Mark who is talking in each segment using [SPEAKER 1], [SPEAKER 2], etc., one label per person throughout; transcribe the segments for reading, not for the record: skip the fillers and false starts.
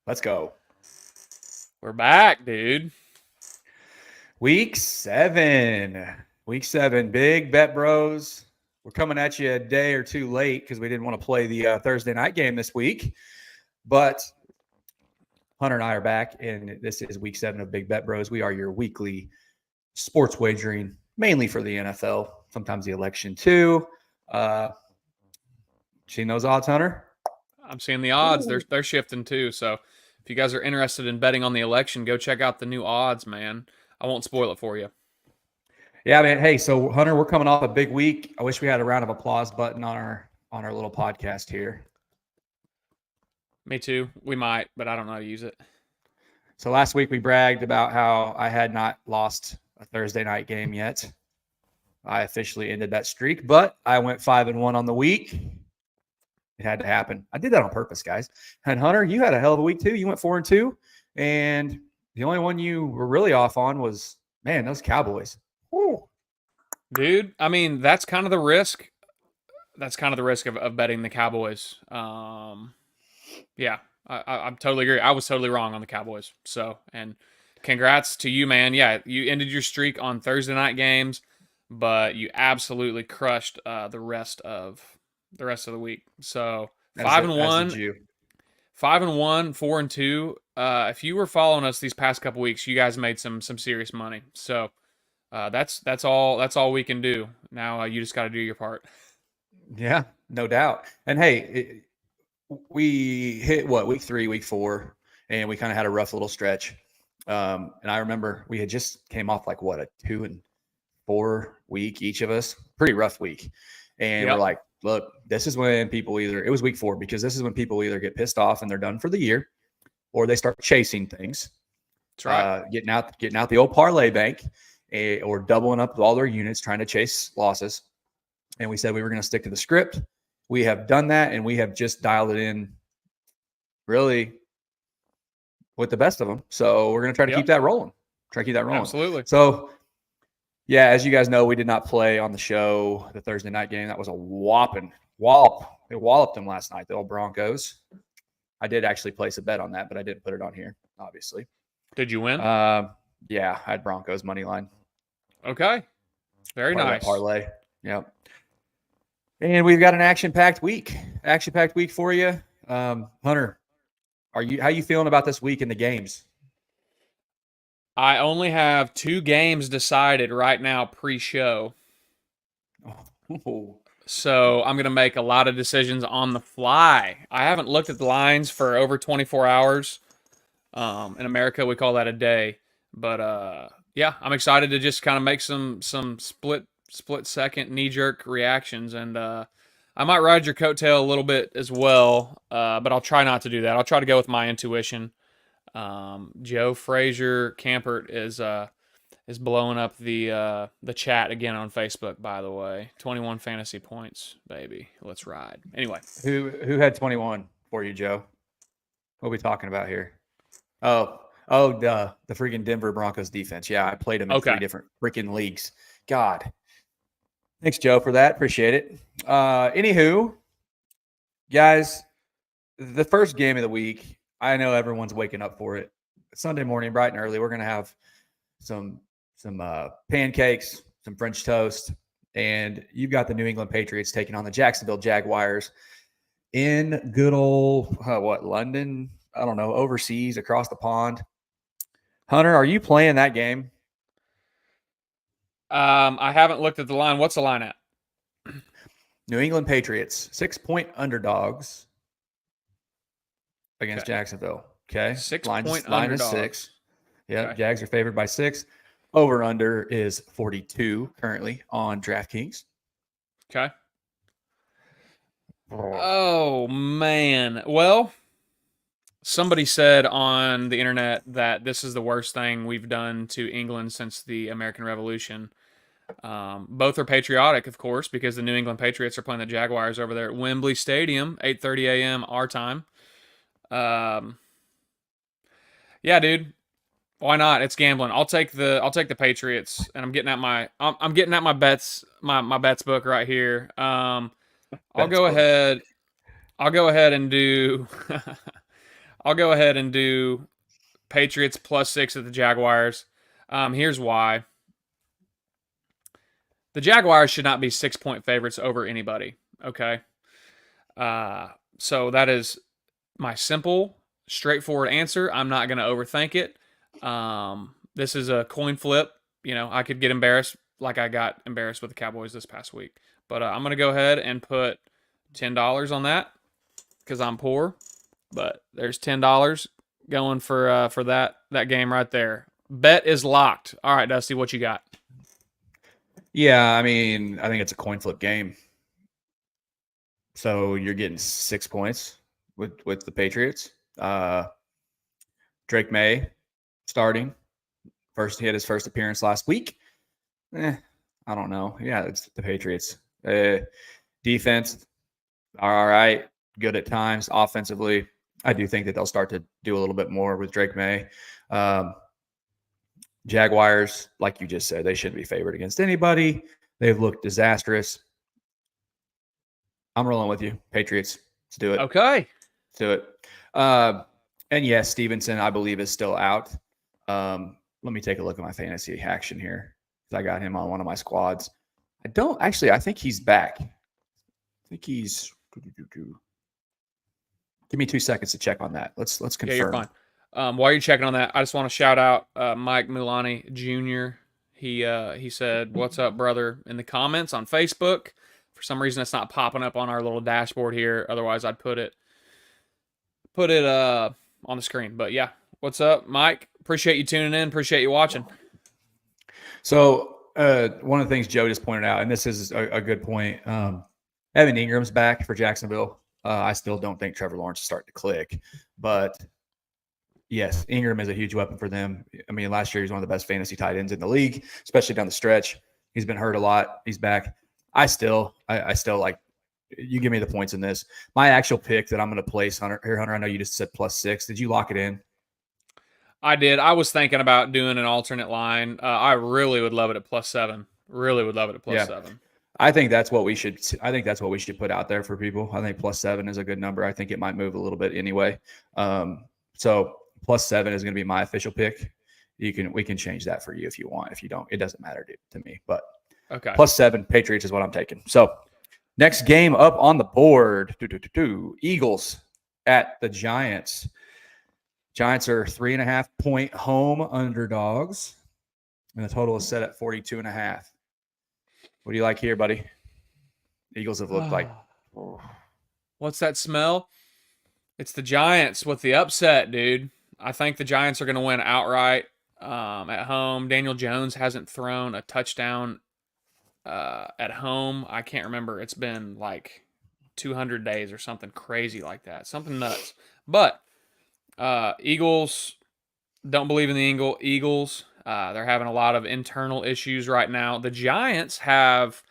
[SPEAKER 1] Let's go.
[SPEAKER 2] We're back, dude.
[SPEAKER 1] Week 7. Week 7. Big Bet Bros. We're coming at you a day or two late because we didn't want to play the Thursday night game this week. But Hunter and I are back, and this is Week 7 of Big Bet Bros. We are your weekly sports wagering, mainly for the NFL, sometimes the election too. Seen those odds, Hunter?
[SPEAKER 2] I'm seeing the odds.
[SPEAKER 1] Ooh.
[SPEAKER 2] They're shifting too. So if you guys are interested in betting on the election, go check out the new odds, man. I won't spoil it for you.
[SPEAKER 1] Yeah, man. Hey, so Hunter, we're coming off a big week. I wish we had a round of applause button on our little podcast here.
[SPEAKER 2] Me too. We might, but I don't know how to use it.
[SPEAKER 1] So last week we bragged about how I had not lost a Thursday night game yet. I officially ended that streak, but I went 5-1 on the week. It had to happen. I did that on purpose, guys. And Hunter, you had a hell of a week too. You went 4-2, and the only one you were really off on was, man, those Cowboys. Woo.
[SPEAKER 2] Dude, I mean, that's kind of the risk. That's kind of the risk of betting the Cowboys. Yeah, I totally agree. I was totally wrong on the Cowboys. So, and congrats to you, man. Yeah, you ended your streak on Thursday night games, but you absolutely crushed the rest of the week. So 5-1, 5-1, 4-2. If you were following us these past couple weeks, you guys made some serious money. So that's all we can do. Now you just got to do your part.
[SPEAKER 1] Yeah, no doubt. And hey, we hit week 3, week 4, and we kind of had a rough little stretch. And I remember we had just came off like a 2-4 week, each of us, pretty rough week. And we're like, look, this is when people it was week 4, because this is when people either get pissed off and they're done for the year, or they start chasing things.
[SPEAKER 2] That's right.
[SPEAKER 1] Getting out the old parlay bank, or doubling up all their units, trying to chase losses. And we said we were going to stick to the script. We have done that, and we have just dialed it in really with the best of them. So we're going to try to keep that rolling.
[SPEAKER 2] Absolutely.
[SPEAKER 1] So, yeah, as you guys know, we did not play on the show the Thursday night game. That was a whopping wallop. They walloped them last night, the old Broncos. I did actually place a bet on that, but I didn't put it on here, obviously.
[SPEAKER 2] Did you win?
[SPEAKER 1] Yeah, I had Broncos money line.
[SPEAKER 2] Okay. Very nice.
[SPEAKER 1] Parlay. Yep. And we've got an action-packed week for you. Hunter, how you feeling about this week in the games?
[SPEAKER 2] I only have 2 games decided right now pre-show.
[SPEAKER 1] Oh.
[SPEAKER 2] So I'm going to make a lot of decisions on the fly. I haven't looked at the lines for over 24 hours. In America, we call that a day. But yeah, I'm excited to just kind of make some split-second knee-jerk reactions. And I might ride your coattail a little bit as well, but I'll try not to do that. I'll try to go with my intuition. Joe Frazier Campert is blowing up the chat again on Facebook, by the way. 21 fantasy points, baby. Let's ride. Anyway.
[SPEAKER 1] Who had 21 for you, Joe? What are we talking about here? Oh, the freaking Denver Broncos defense. Yeah, I played them in 3 different freaking leagues. God. Thanks, Joe, for that. Appreciate it. Anywho, guys, the first game of the week, I know everyone's waking up for it. Sunday morning, bright and early, we're going to have some pancakes, some French toast, and you've got the New England Patriots taking on the Jacksonville Jaguars in good old, London? I don't know, overseas, across the pond. Hunter, are you playing that game?
[SPEAKER 2] I haven't looked at the line. What's the line at?
[SPEAKER 1] New England Patriots, 6-point underdogs against Jacksonville. Okay.
[SPEAKER 2] 6-point underdogs.
[SPEAKER 1] Line is 6. Yeah,
[SPEAKER 2] Okay.
[SPEAKER 1] Jags are favored by 6. Over under is 42 currently on DraftKings.
[SPEAKER 2] Okay. Oh, man. Well, somebody said on the internet that this is the worst thing we've done to England since the American Revolution. Both are patriotic, of course, because the New England Patriots are playing the Jaguars over there at Wembley Stadium, 8:30 a.m. our time. Yeah, dude. Why not? It's gambling. I'll take the Patriots, and I'm getting at my bets, my bets book right here. I'll go ahead and do I'll go ahead and do Patriots +6 at the Jaguars. Here's why. The Jaguars should not be 6-point favorites over anybody. Okay. So that is my simple, straightforward answer. I'm not going to overthink it. This is a coin flip. I could get embarrassed like I got embarrassed with the Cowboys this past week. But I'm going to go ahead and put $10 on that because I'm poor. But there's $10 going for that game right there. Bet is locked. All right, Dusty, what you got?
[SPEAKER 1] Yeah, I mean, I think it's a coin flip game. So you're getting 6 points with the Patriots. Drake May starting. He had his first appearance last week. I don't know. Yeah, it's the Patriots. Defense, all right. Good at times. Offensively, I do think that they'll start to do a little bit more with Drake May. Jaguars, like you just said, they shouldn't be favored against anybody. They've looked disastrous. I'm rolling with you. Patriots. Let's do it.
[SPEAKER 2] Okay.
[SPEAKER 1] Let's do it. And yes, Stevenson, I believe, is still out. Let me take a look at my fantasy action here because I got him on one of my squads. I think he's back. I think he's. Give me 2 seconds to check on that. Let's confirm.
[SPEAKER 2] Yeah, you're fine. While you're checking on that, I just want to shout out Mike Mulani Jr. He said, "What's up, brother?" in the comments on Facebook. For some reason, it's not popping up on our little dashboard here. Otherwise, I'd put it on the screen. But yeah, what's up, Mike? Appreciate you tuning in. Appreciate you watching.
[SPEAKER 1] So one of the things Joe just pointed out, and this is a good point. Evan Ingram's back for Jacksonville. I still don't think Trevor Lawrence is starting to click, but yes, Ingram is a huge weapon for them. I mean, last year he's one of the best fantasy tight ends in the league, especially down the stretch. He's been hurt a lot. He's back. I still like. You give me the points in this. My actual pick that I'm going to place, Hunter. I know you just said +6. Did you lock it in?
[SPEAKER 2] I did. I was thinking about doing an alternate line. I really would love it at +7. Really would love it at +7.
[SPEAKER 1] I think that's what we should. I think that's what we should put out there for people. I think +7 is a good number. I think it might move a little bit anyway. So +7 is going to be my official pick. We can change that for you if you want. If you don't, it doesn't matter to me. But
[SPEAKER 2] okay,
[SPEAKER 1] +7 Patriots is what I'm taking. So next game up on the board, Eagles at the Giants. Giants are 3.5-point home underdogs, and the total is set at 42.5. What do you like here, buddy? Eagles have looked like.
[SPEAKER 2] What's that smell? It's the Giants with the upset, dude. I think the Giants are going to win outright at home. Daniel Jones hasn't thrown a touchdown at home. I can't remember. It's been like 200 days or something crazy like that. Something nuts. But Eagles, don't believe in the Eagles. They're having a lot of internal issues right now. The Giants have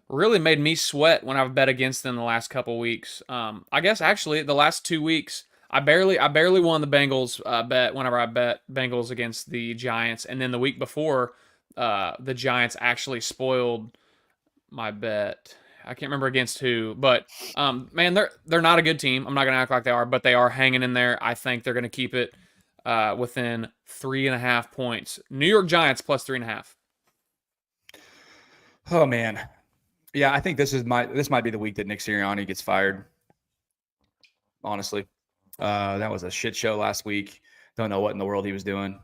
[SPEAKER 2] really made me sweat when I've bet against them the last couple weeks. I guess actually the last 2 weeks, I barely won the Bengals bet whenever I bet Bengals against the Giants, and then the week before, the Giants actually spoiled my bet. I can't remember against who, but man, they're not a good team. I'm not gonna act like they are, but they are hanging in there. I think they're gonna keep it within 3.5 points. New York Giants +3.5.
[SPEAKER 1] Oh man, yeah, I think this might be the week that Nick Sirianni gets fired. Honestly, that was a shit show last week. Don't know what in the world he was doing.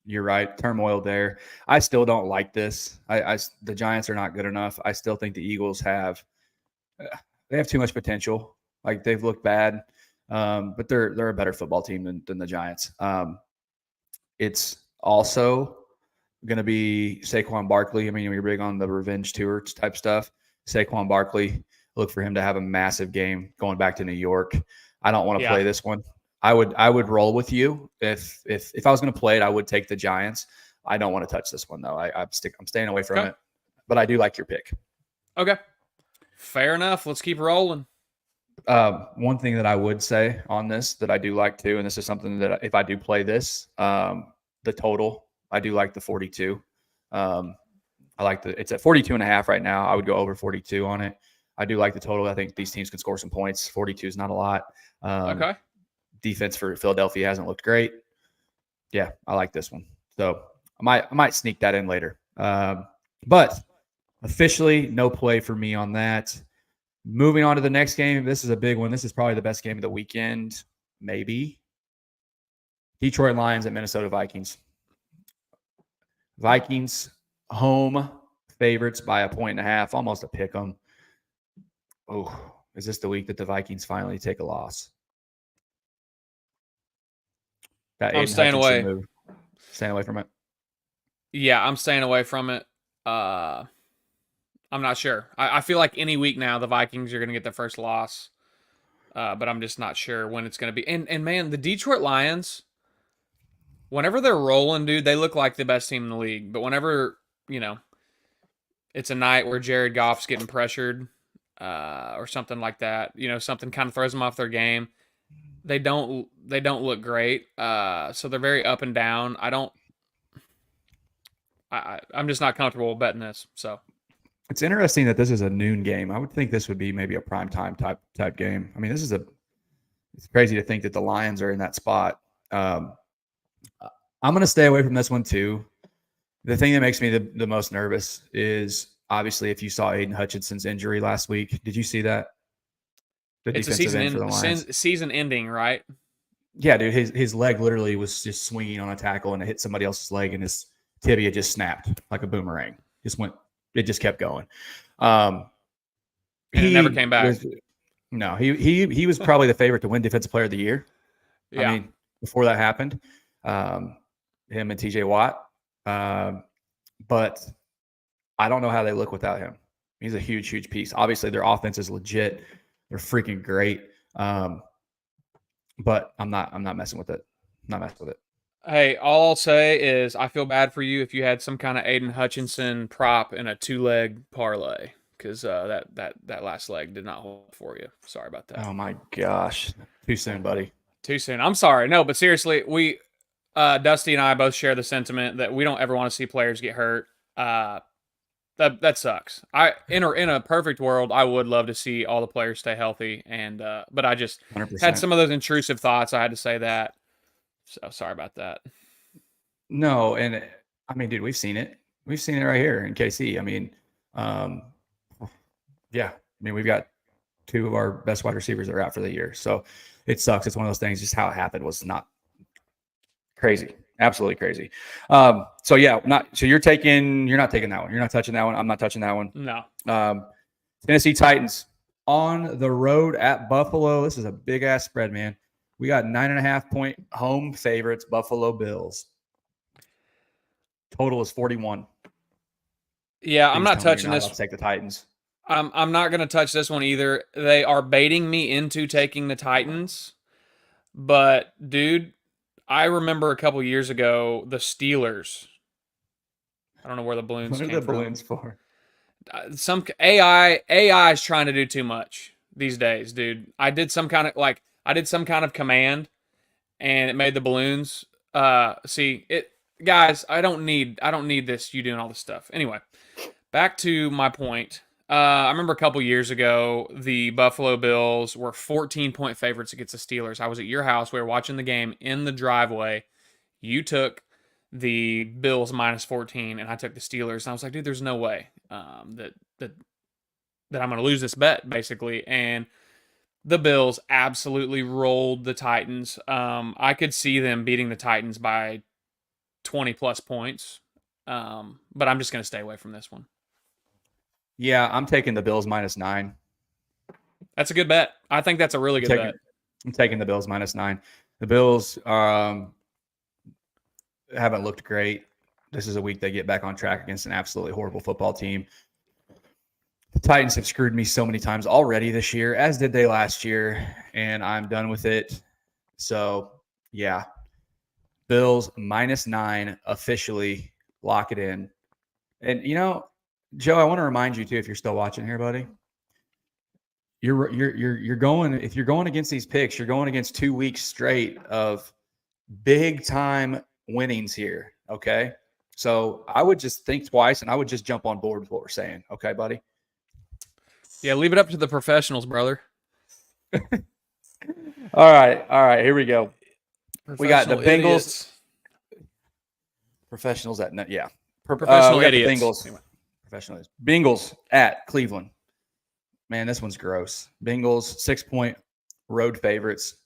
[SPEAKER 1] You're right, turmoil there. I still don't like this. The Giants are not good enough. I still think the Eagles have too much potential. Like they've looked bad, but they're a better football team than the Giants. It's also going to be Saquon Barkley. I mean, we're big on the revenge tour type stuff. Saquon Barkley, look for him to have a massive game going back to New York. I don't want to play this one. I would roll with you if I was going to play it. I would take the Giants. I don't want to touch this one though. I'm staying away from it. But I do like your pick.
[SPEAKER 2] Okay, fair enough. Let's keep rolling.
[SPEAKER 1] One thing that I would say on this that I do like too, and this is something that if I do play this, the total, I do like the 42. I like it's at 42.5 right now. I would go over 42 on it. I do like the total. I think these teams can score some points. 42 is not a lot.
[SPEAKER 2] Okay.
[SPEAKER 1] defense for Philadelphia hasn't looked great. Yeah, I like this one. So I might sneak that in later. But officially, no play for me on that. Moving on to the next game. This is a big one. This is probably the best game of the weekend, maybe. Detroit Lions at Minnesota Vikings. Vikings home favorites by 1.5, almost a pick 'em. Oh, is this the week that the Vikings finally take a loss?
[SPEAKER 2] I'm staying away.
[SPEAKER 1] Move. Staying away from it.
[SPEAKER 2] Yeah, I'm staying away from it. I'm not sure. I feel like any week now the Vikings are going to get their first loss, but I'm just not sure when it's going to be. And man, the Detroit Lions, whenever they're rolling, dude, they look like the best team in the league. But whenever, it's a night where Jared Goff's getting pressured or something like that, something kind of throws them off their game, they don't look great. So they're very up and down. I'm just not comfortable betting this. So
[SPEAKER 1] it's interesting that this is a noon game. I would think this would be maybe a prime time type game. I mean, it's crazy to think that the Lions are in that spot. I'm going to stay away from this one too. The thing that makes me the most nervous is obviously if you saw Aiden Hutchinson's injury last week. Did you see that?
[SPEAKER 2] It's a season ending, right?
[SPEAKER 1] Yeah, dude. His leg literally was just swinging on a tackle and it hit somebody else's leg and his tibia just snapped like a boomerang. It just kept going.
[SPEAKER 2] He never came back.
[SPEAKER 1] He was probably the favorite to win Defensive Player of the Year.
[SPEAKER 2] Yeah.
[SPEAKER 1] I mean, before that happened, him and TJ Watt. But I don't know how they look without him. He's a huge, huge piece. Obviously, their offense is legit. They're freaking great. But I'm not messing with it. I'm not messing with it.
[SPEAKER 2] Hey, all I'll say is I feel bad for you if you had some kind of Aiden Hutchinson prop in a 2-leg parlay because that last leg did not hold for you. Sorry about that.
[SPEAKER 1] Oh my gosh, too soon, buddy.
[SPEAKER 2] Too soon. I'm sorry. No, but seriously, we Dusty and I both share the sentiment that we don't ever want to see players get hurt. That sucks. In a perfect world, I would love to see all the players stay healthy, and but I just
[SPEAKER 1] 100%.
[SPEAKER 2] had some of those intrusive thoughts. I had to say that. So sorry about that.
[SPEAKER 1] No, and I mean, dude, we've seen it. We've seen it right here in KC. I mean, yeah. I mean, we've got 2 of our best wide receivers that are out for the year. So it sucks. It's one of those things. Just how it happened was not crazy. Absolutely crazy. So yeah, you're not taking that one. You're not touching that one. I'm not touching that one.
[SPEAKER 2] No.
[SPEAKER 1] Tennessee Titans on the road at Buffalo. This is a big ass spread, man. We got 9.5 point home favorites, Buffalo Bills. Total is 41.
[SPEAKER 2] Yeah, I'm not touching this.
[SPEAKER 1] I'll take the Titans.
[SPEAKER 2] I'm not going to touch this one either. They are baiting me into taking the Titans. But, dude, I remember a couple years ago, the Steelers. I don't know where the balloons came from.
[SPEAKER 1] What are the balloons for?
[SPEAKER 2] Some AI is trying to do too much these days, dude. I did some kind of command, and it made the balloons. Guys. I don't need this. You doing all this stuff. Anyway, back to my point. I remember a couple years ago, the Buffalo Bills were 14-point favorites against the Steelers. I was at your house. We were watching the game in the driveway. You took the Bills minus 14, and I took the Steelers. And I was like, dude, there's no way that I'm going to lose this bet, basically. And the Bills absolutely rolled the Titans. I could see them beating the Titans by 20-plus points, but I'm just going to stay away from this one.
[SPEAKER 1] Yeah, I'm taking the Bills minus 9.
[SPEAKER 2] That's a good bet. I think that's a really good bet.
[SPEAKER 1] I'm taking the Bills minus 9. The Bills haven't looked great. This is a week they get back on track against an absolutely horrible football team. The Titans have screwed me so many times already this year, as did they last year, and I'm done with it. So, yeah. Bills minus 9, officially lock it in. And, Joe, I want to remind you too, if you're still watching here, buddy, you're going, if you're going against these picks, you're going against 2 weeks straight of big time winnings here. Okay. So I would just think twice and I would just jump on board with what we're saying. Okay, buddy.
[SPEAKER 2] Yeah. Leave it up to the professionals, brother.
[SPEAKER 1] All right. Here we go. We got the Bengals.
[SPEAKER 2] Idiots.
[SPEAKER 1] Professionals at yeah.
[SPEAKER 2] Professional
[SPEAKER 1] we got
[SPEAKER 2] idiots.
[SPEAKER 1] The Bengals. Professionals. Bengals at Cleveland. Man, this one's gross. Bengals 6-point road favorites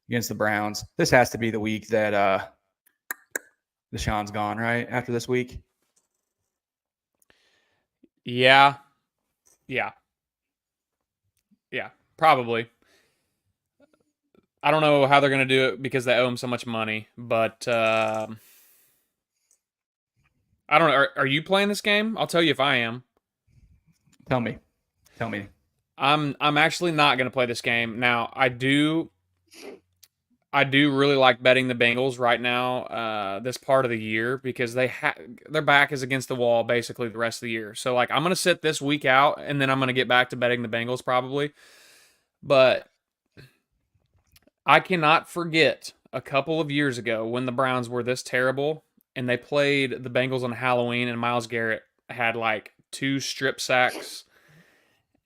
[SPEAKER 1] against the Browns. This has to be the week that Deshaun's gone, right? After this week.
[SPEAKER 2] Yeah, probably. I don't know how they're going to do it because they owe him so much money, but I don't know. Are you playing this game? I'll tell you if I am.
[SPEAKER 1] Tell me.
[SPEAKER 2] I'm actually not going to play this game. Now, I do really like betting the Bengals right now, this part of the year, because their back is against the wall basically the rest of the year. So, like, I'm going to sit this week out, and then I'm going to get back to betting the Bengals probably. But I cannot forget a couple of years ago when the Browns were this terrible, and they played the Bengals on Halloween, and Myles Garrett had like 2 strip sacks,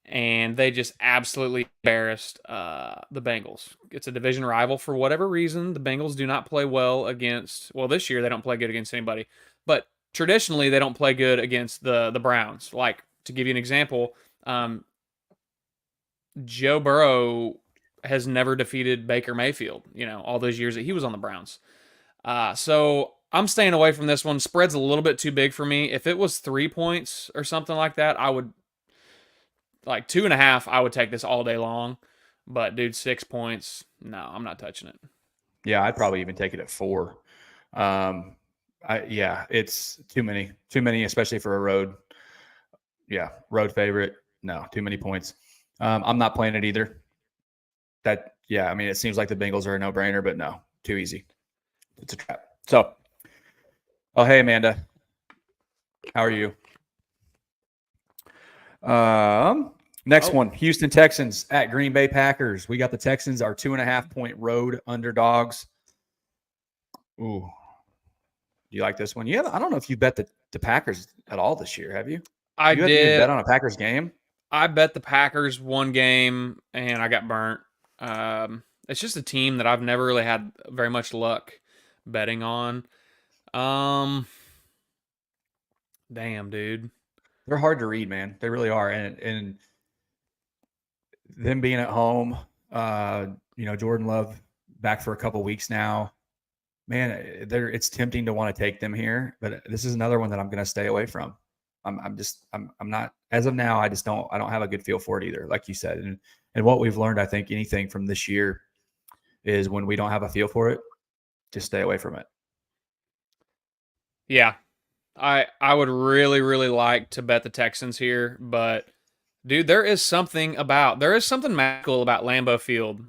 [SPEAKER 2] and they just absolutely embarrassed the Bengals. It's a division rival for whatever reason. The Bengals do not play well against, well, this year they don't play good against anybody, but traditionally they don't play good against the Browns. Like, to give you an example, Joe Burrow has never defeated Baker Mayfield, all those years that he was on the Browns. So I'm staying away from this one. Spread's a little bit too big for me. If it was 3 points or something like that, I would, like 2.5, I would take this all day long. But dude, 6 points, no, I'm not touching it.
[SPEAKER 1] Yeah, I'd probably even take it at 4. It's too many, especially for a road. Yeah, road favorite. No, too many points. I'm not playing it either. It seems like the Bengals are a no-brainer, but no, too easy. It's a trap. So, hey, Amanda. How are you? Next one, Houston Texans at Green Bay Packers. We got the Texans, our 2.5-point road underdogs. Ooh. Do you like this one? Yeah, I don't know if you bet the Packers at all this year, have you?
[SPEAKER 2] I
[SPEAKER 1] did. You bet on a Packers game?
[SPEAKER 2] I bet the Packers one game, and I got burnt. It's just a team that I've never really had very much luck betting on. Damn, dude.
[SPEAKER 1] They're hard to read, man. They really are. And them being at home, Jordan Love back for a couple weeks now. Man, it's tempting to want to take them here, but this is another one that I'm going to stay away from. I'm not, as of now, I don't have a good feel for it either, like you said. And what we've learned, I think anything from this year is when we don't have a feel for it, just stay away from it.
[SPEAKER 2] Yeah. I would really, really like to bet the Texans here, but dude, there is something magical about Lambeau Field.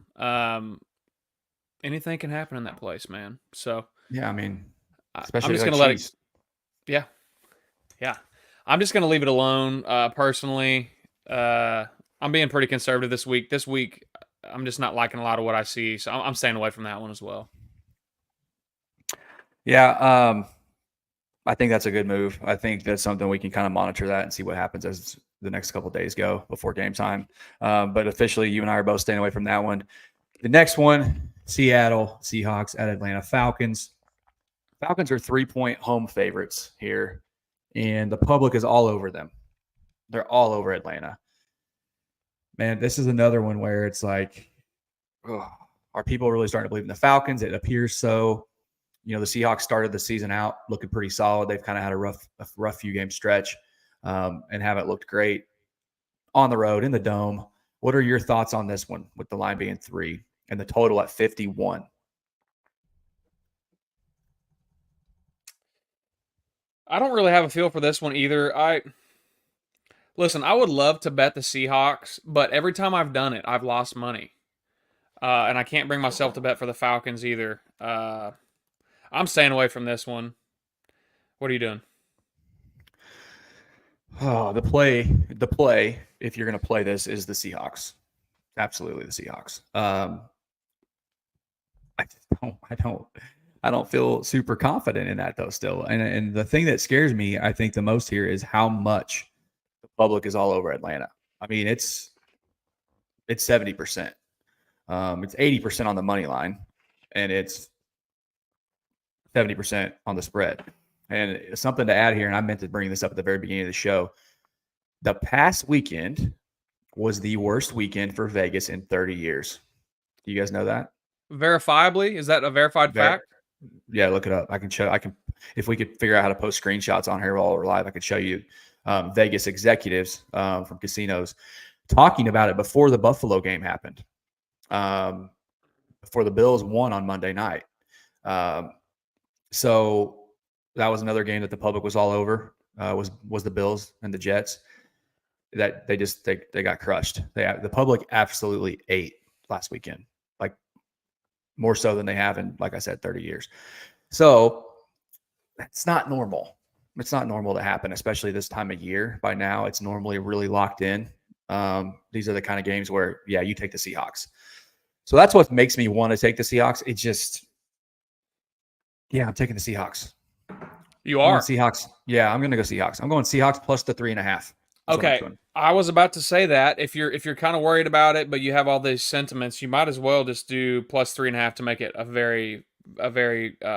[SPEAKER 2] Anything can happen in that place, man. So
[SPEAKER 1] yeah, I mean, especially
[SPEAKER 2] I'm just
[SPEAKER 1] like
[SPEAKER 2] gonna let it. Yeah. I'm just gonna leave it alone. Personally, I'm being pretty conservative this week. This week, I'm just not liking a lot of what I see, so I'm staying away from that one as well.
[SPEAKER 1] Yeah, I think that's a good move. I think that's something we can kind of monitor that and see what happens as the next couple of days go before game time. But officially, you and I are both staying away from that one. The next one, Seattle Seahawks at Atlanta Falcons. Falcons are 3-point home favorites here, and the public is all over them. They're all over Atlanta. Man, this is another one where it's like, are people really starting to believe in the Falcons? It appears so. The Seahawks started the season out looking pretty solid. They've kind of had a rough few game stretch and haven't looked great on the road in the Dome. What are your thoughts on this one with the line being 3 and the total at 51?
[SPEAKER 2] I don't really have a feel for this one either. Listen, I would love to bet the Seahawks, but every time I've done it, I've lost money. And I can't bring myself to bet for the Falcons either. I'm staying away from this one. What are you doing?
[SPEAKER 1] Oh, the play, if you're going to play this, is the Seahawks. Absolutely the Seahawks. I don't feel super confident in that though still. And the thing that scares me, I think the most here is how much the public is all over Atlanta. I mean, it's 70%. It's 80% on the money line, and it's 70% on the spread. And something to add here, and I meant to bring this up at the very beginning of the show. The past weekend was the worst weekend for Vegas in 30 years. Do you guys know that?
[SPEAKER 2] Verifiably? Is that a verified fact?
[SPEAKER 1] Yeah, look it up. I can if we could figure out how to post screenshots on here while we're live, I could show you Vegas executives from casinos talking about it before the Buffalo game happened, before the Bills won on Monday night. So that was another game that the public was all over. Was the Bills and the Jets. That they got crushed. The public absolutely ate last weekend, like more so than they have in, like I said, 30 years. So it's not normal. It's not normal to happen, especially this time of year. By now, it's normally really locked in. These are the kind of games where, yeah, you take the Seahawks. So that's what makes me want to take the Seahawks. It just, yeah, I'm taking the Seahawks.
[SPEAKER 2] You are?
[SPEAKER 1] Seahawks. Yeah, I'm going to go Seahawks. I'm going Seahawks plus the 3.5.
[SPEAKER 2] Okay, I was about to say that if you're kind of worried about it, but you have all these sentiments, you might as well just do plus 3.5 to make it a very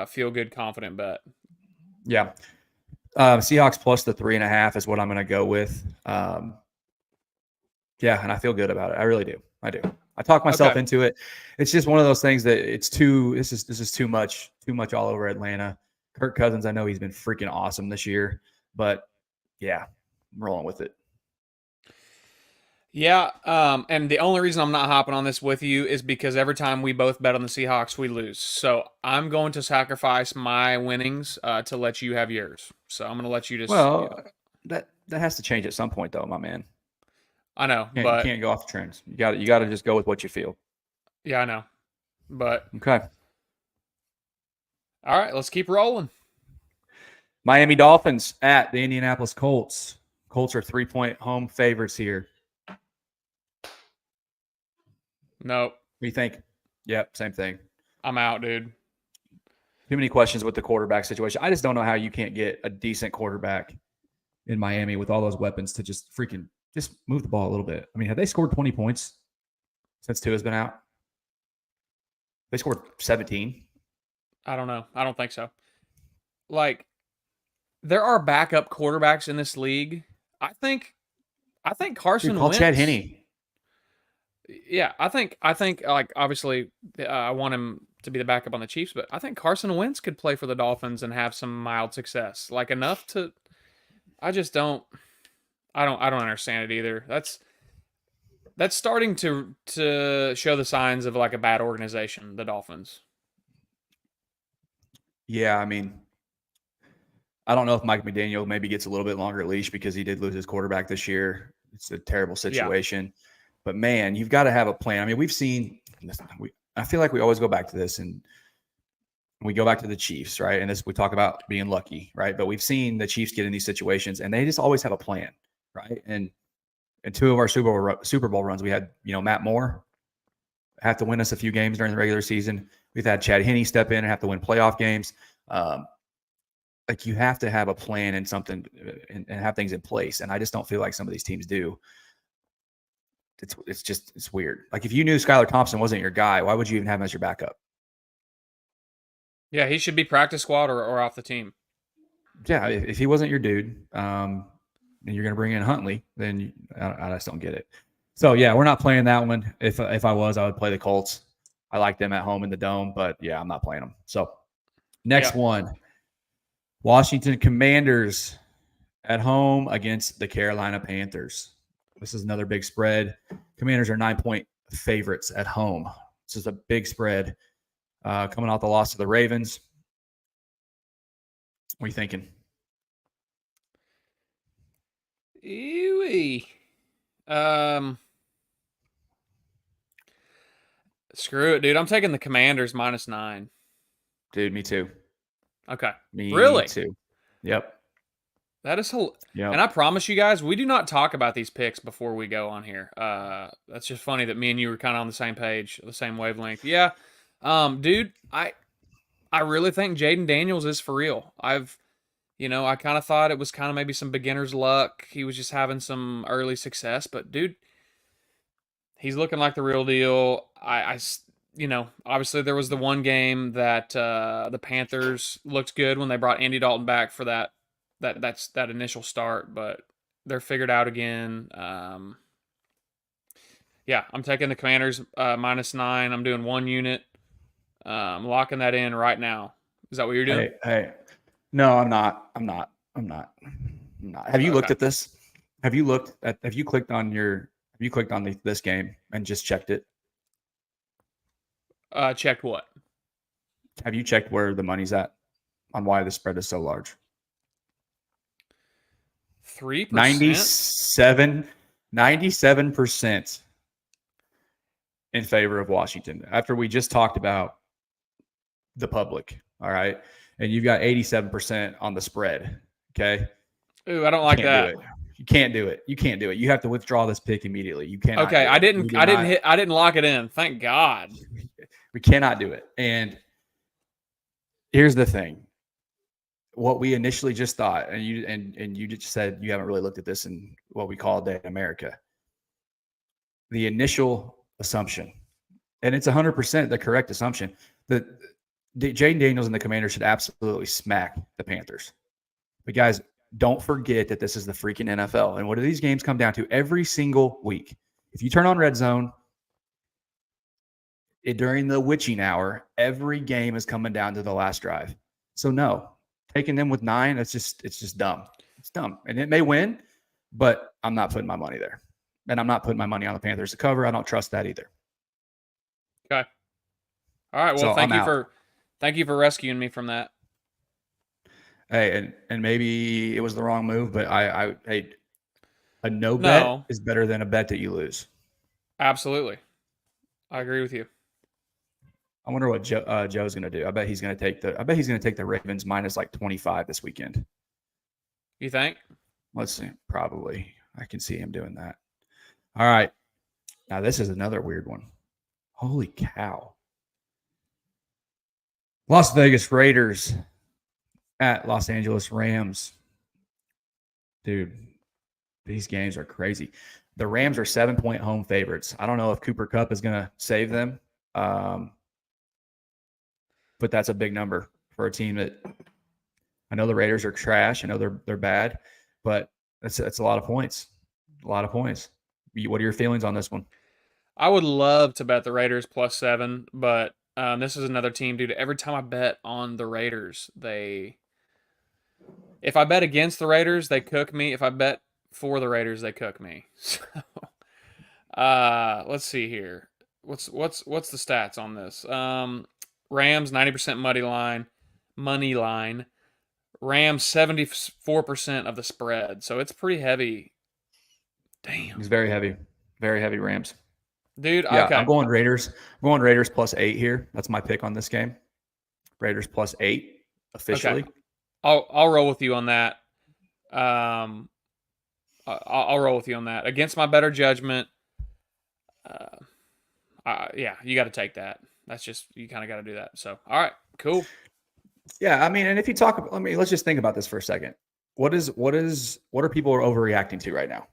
[SPEAKER 2] feel good, confident bet.
[SPEAKER 1] Yeah, Seahawks plus the 3.5 is what I'm going to go with. Yeah, and I feel good about it. I really do. I do. I talk myself into it. It's just one of those things that it's too. This is too much all over Atlanta. Kirk Cousins, I know he's been freaking awesome this year, but yeah, I'm rolling with it.
[SPEAKER 2] Yeah, and the only reason I'm not hopping on this with you is because every time we both bet on the Seahawks, we lose. So I'm going to sacrifice my winnings to let you have yours. So I'm going to let you just.
[SPEAKER 1] Well, that has to change at some point, though, my man.
[SPEAKER 2] I know,
[SPEAKER 1] but you can't go off the trends. You got to just go with what you feel.
[SPEAKER 2] Yeah, I know, but
[SPEAKER 1] okay.
[SPEAKER 2] All right, let's keep rolling.
[SPEAKER 1] Miami Dolphins at the Indianapolis Colts. Colts are 3-point home favorites here.
[SPEAKER 2] Nope.
[SPEAKER 1] What do you think? Yep, same thing.
[SPEAKER 2] I'm out, dude.
[SPEAKER 1] Too many questions with the quarterback situation. I just don't know how you can't get a decent quarterback in Miami with all those weapons to just move the ball a little bit. I mean, have they scored 20 points since Tua's been out? They scored 17.
[SPEAKER 2] I don't know. I don't think so. Like, there are backup quarterbacks in this league. I think Carson Wentz.
[SPEAKER 1] Chad Henne.
[SPEAKER 2] Yeah, I think like obviously I want him to be the backup on the Chiefs, but I think Carson Wentz could play for the Dolphins and have some mild success, like enough to. I just don't. I don't understand it either. That's starting to show the signs of like a bad organization, the Dolphins.
[SPEAKER 1] Yeah, I mean, I don't know if Mike McDaniel maybe gets a little bit longer leash because he did lose his quarterback this year. It's a terrible situation. Yeah. But, man, you've got to have a plan. I mean, we've seen – I feel like we always go back to this, and we go back to the Chiefs, right? And we talk about being lucky, right? But we've seen the Chiefs get in these situations, and they just always have a plan, right? And in two of our Super Bowl runs, we had, Matt Moore have to win us a few games during the regular season. We've had Chad Henne step in and have to win playoff games. Like, you have to have a plan and something and have things in place. And I just don't feel like some of these teams do. It's weird. Like, if you knew Skylar Thompson wasn't your guy, why would you even have him as your backup?
[SPEAKER 2] Yeah, he should be practice squad or off the team.
[SPEAKER 1] Yeah, if he wasn't your dude, and you're going to bring in Huntley, then I just don't get it. So, yeah, we're not playing that one. If I was, I would play the Colts. I like them at home in the Dome, but, yeah, I'm not playing them. So, next one, Washington Commanders at home against the Carolina Panthers. This is another big spread. Commanders are 9-point favorites at home. This is a big spread coming off the loss to the Ravens. What are you thinking?
[SPEAKER 2] Ew-wee. Screw it, dude. I'm taking the Commanders -9.
[SPEAKER 1] Dude, me too.
[SPEAKER 2] Okay.
[SPEAKER 1] Me too. Yep.
[SPEAKER 2] That is hilarious. Yep. And I promise you guys, we do not talk about these picks before we go on here. That's just funny that me and you were kind of on the same page, the same wavelength. Yeah. Dude, I really think Jaden Daniels is for real. I kind of thought it was kind of maybe some beginner's luck. He was just having some early success, but dude, He's looking like the real deal. Obviously there was the one game that the Panthers looked good when they brought Andy Dalton back for that initial start, but they're figured out again. Yeah, I'm taking the Commanders -9. I'm doing 1 unit. I'm locking that in right now. Is that what you're doing?
[SPEAKER 1] Hey. No, I'm not. Have you looked at this? Have you clicked on this game and just checked it?
[SPEAKER 2] Checked what?
[SPEAKER 1] Have you checked where the money's at on why the spread is so large?
[SPEAKER 2] 3%?
[SPEAKER 1] 97% in favor of Washington. After we just talked about the public, all right? And you've got 87% on the spread, okay?
[SPEAKER 2] Ooh, I don't like that.
[SPEAKER 1] You can't do it. You can't do it. You have to withdraw this pick immediately. You cannot.
[SPEAKER 2] Okay, I didn't lock it in. Thank God.
[SPEAKER 1] We cannot do it. And here's the thing. What we initially just thought, and you just said you haven't really looked at this in what we call Day in America. The initial assumption, and it's 100% the correct assumption, that Jayden Daniels and the Commanders should absolutely smack the Panthers. But guys, don't forget that this is the freaking NFL. And what do these games come down to every single week? If you turn on Red Zone, during the witching hour, every game is coming down to the last drive. So no, taking them with 9, it's just dumb. It's dumb. And it may win, but I'm not putting my money there. And I'm not putting my money on the Panthers to cover. I don't trust that either.
[SPEAKER 2] Okay. All right. Well, thank you for rescuing me from that.
[SPEAKER 1] Hey, and maybe it was the wrong move, but a bet is better than a bet that you lose.
[SPEAKER 2] Absolutely. I agree with you.
[SPEAKER 1] I wonder what Joe's going to do. I bet he's going to take the Ravens minus like 25 this weekend.
[SPEAKER 2] You think?
[SPEAKER 1] Let's see. Probably. I can see him doing that. All right. Now this is another weird one. Holy cow. Las Vegas Raiders at Los Angeles Rams. Dude, these games are crazy. The Rams are 7-point home favorites. I don't know if Cooper Kupp is going to save them. But that's a big number for a team that I know the Raiders are trash. I know they're bad, but it's a lot of points. A lot of points. What are your feelings on this one?
[SPEAKER 2] I would love to bet the Raiders +7, but this is another team, dude. Every time I bet on the Raiders, if I bet against the Raiders, they cook me. If I bet for the Raiders, they cook me. So, let's see here. What's the stats on this? Rams 90% money line. Rams 74% of the spread. So it's pretty heavy. Damn.
[SPEAKER 1] It's very heavy. Very heavy Rams.
[SPEAKER 2] Dude,
[SPEAKER 1] yeah,
[SPEAKER 2] okay.
[SPEAKER 1] I'm going Raiders. I'm going Raiders +8 here. That's my pick on this game. Raiders +8 officially.
[SPEAKER 2] Okay. I'll roll with you on that. I'll roll with you on that. Against my better judgment, yeah, you got to take that. That's just, you kind of got to do that. So, all right, cool.
[SPEAKER 1] Yeah, I mean, and if you talk, let's just think about this for a second. What are people overreacting to right now?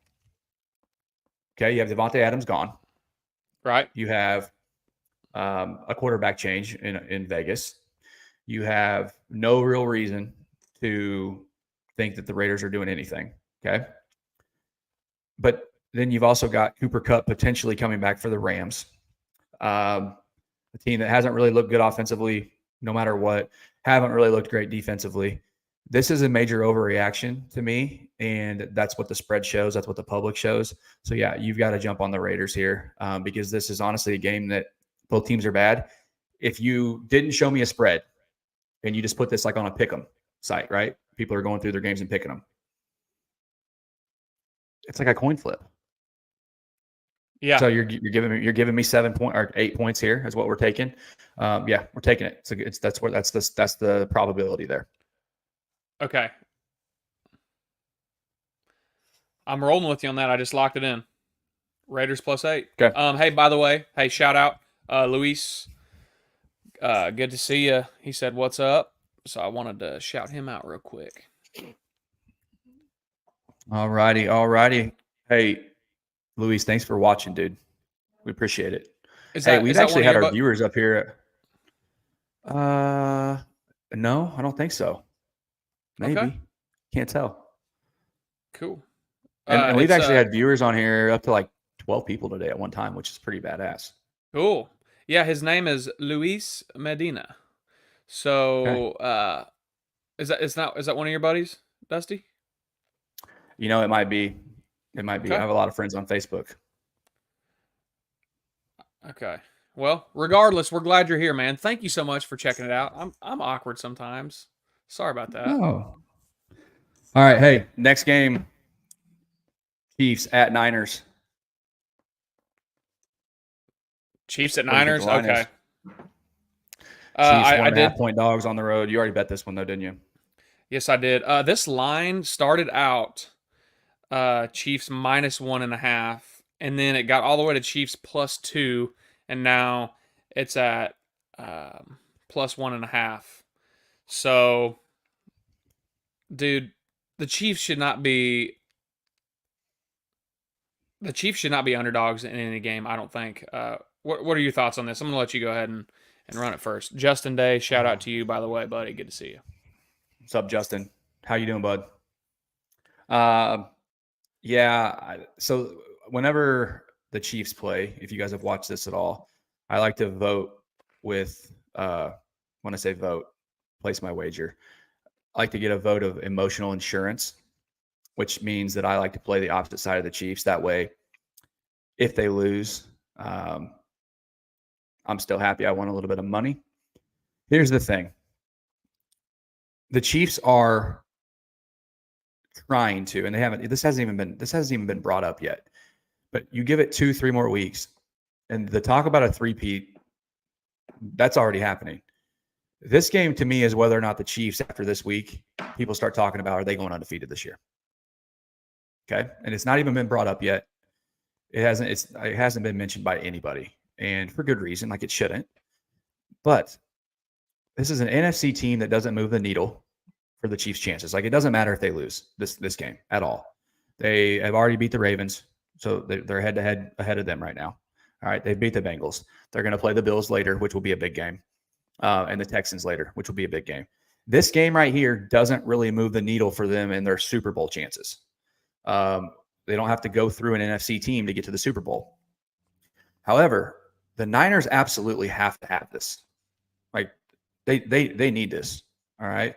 [SPEAKER 1] Okay, you have Devontae Adams gone.
[SPEAKER 2] Right.
[SPEAKER 1] You have a quarterback change in Vegas. You have no real reason to think that the Raiders are doing anything. Okay. But then you've also got Cooper Kupp potentially coming back for the Rams. A team that hasn't really looked good offensively, no matter what, haven't really looked great defensively. This is a major overreaction to me, and that's what the spread shows. That's what the public shows. So, yeah, you've got to jump on the Raiders here because this is honestly a game that both teams are bad. If you didn't show me a spread and you just put this like on a pick'em site, right? People are going through their games and picking them. It's like a coin flip.
[SPEAKER 2] Yeah.
[SPEAKER 1] So you're giving me 7 point or 8 points here is what we're taking. Yeah, we're taking it. So that's the probability there.
[SPEAKER 2] Okay. I'm rolling with you on that. I just locked it in. Raiders +8.
[SPEAKER 1] Okay.
[SPEAKER 2] Hey, by the way, shout out Luis. Good to see you. He said, "What's up?" So I wanted to shout him out real quick.
[SPEAKER 1] All righty. Hey, Luis, thanks for watching, dude. We appreciate it.
[SPEAKER 2] Is
[SPEAKER 1] Hey,
[SPEAKER 2] that
[SPEAKER 1] we've
[SPEAKER 2] is that one
[SPEAKER 1] actually
[SPEAKER 2] of
[SPEAKER 1] had
[SPEAKER 2] your
[SPEAKER 1] our viewers up here. No, I don't think so.
[SPEAKER 2] Okay,
[SPEAKER 1] Maybe. Can't tell.
[SPEAKER 2] cool.
[SPEAKER 1] And we've
[SPEAKER 2] It's
[SPEAKER 1] actually had viewers on here up to like 12 people today at one time, which is pretty badass.
[SPEAKER 2] cool. Yeah, his name is Luis Medina.
[SPEAKER 1] Okay.
[SPEAKER 2] So, is that one of your buddies, Dusty?
[SPEAKER 1] You know, it might be. It might be. I
[SPEAKER 2] Okay.
[SPEAKER 1] have a lot of friends on Facebook.
[SPEAKER 2] Okay. Well, regardless, we're glad you're here, man. Thank you so much for checking it out. I'm awkward sometimes. Sorry about that.
[SPEAKER 1] Oh. All right. Hey, next game Chiefs at Niners.
[SPEAKER 2] Chiefs at
[SPEAKER 1] What do you think the
[SPEAKER 2] Niners.
[SPEAKER 1] line is?
[SPEAKER 2] Okay.
[SPEAKER 1] Chiefs
[SPEAKER 2] I
[SPEAKER 1] 1.5
[SPEAKER 2] did.
[SPEAKER 1] point dogs on the road. You already bet this one though, didn't you?
[SPEAKER 2] Yes, I did. This line started out Chiefs -1.5, and then it got all the way to Chiefs +2, and now it's at +1.5. So, dude, the Chiefs should not be underdogs in any game. I don't think. What are your thoughts on this? I'm gonna let you go ahead and run it first. Justin Day, shout out to you, by the way, buddy. Good to see you.
[SPEAKER 1] What's up, Justin? How you doing, bud? So whenever the Chiefs play, if you guys have watched this at all, I like to vote with when I say vote, place my wager. I like to get a vote of emotional insurance, which means that I like to play the opposite side of the Chiefs. That way, if they lose, I'm still happy I won a little bit of money. Here's the thing. The Chiefs are trying to, and they haven't. This hasn't even been brought up yet. But you give it 2-3 more weeks, and the talk about a three-peat, that's already happening. This game to me is whether or not the Chiefs, after this week, people start talking about, are they going undefeated this year? Okay, and it's not even been brought up yet. It hasn't been mentioned by anybody, and for good reason, like it shouldn't. But this is an NFC team that doesn't move the needle for the Chiefs' chances. Like, it doesn't matter if they lose this game at all. They have already beat the Ravens, so they're head-to-head ahead of them right now. All right, they've beat the Bengals. They're going to play the Bills later, which will be a big game, and the Texans later, which will be a big game. This game right here doesn't really move the needle for them in their Super Bowl chances. They don't have to go through an NFC team to get to the Super Bowl. However, the Niners absolutely have to have this. Like, they need this. All right.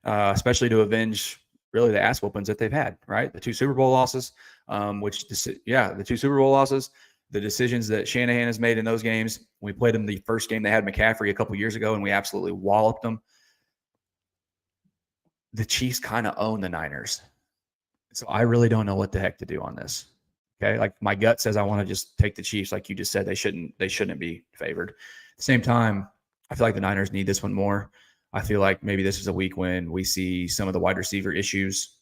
[SPEAKER 1] Especially to avenge really the ass whoopings that they've had, right? The 2 Super Bowl losses, the 2 Super Bowl losses, the decisions that Shanahan has made in those games. We played them the first game they had McCaffrey a couple years ago, and we absolutely walloped them. The Chiefs kind of own the Niners. So I really don't know what the heck to do on this. Okay. Like, my gut says I want to just take the Chiefs. Like you just said, they shouldn't be favored. At the same time, I feel like the Niners need this one more. I feel like maybe this is a week when we see some of the wide receiver issues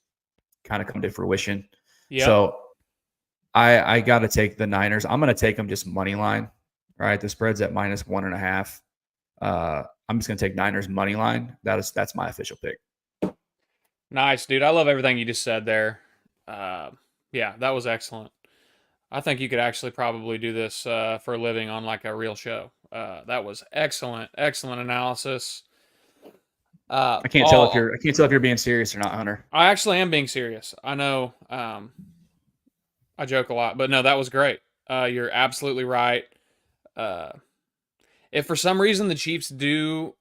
[SPEAKER 1] kind of come to fruition.
[SPEAKER 2] Yeah.
[SPEAKER 1] So I got to take the Niners. I'm going to take them just money line, right? The spread's at -1.5. I'm just going to take Niners money line. That's my official pick.
[SPEAKER 2] Nice, dude. I love everything you just said there. Yeah, that was excellent. I think you could actually probably do this for a living on like a real show. That was excellent analysis.
[SPEAKER 1] I can't tell if you're being serious or not, Hunter.
[SPEAKER 2] I actually am being serious. I know. I joke a lot, but no, that was great. You're absolutely right. If for some reason the Chiefs do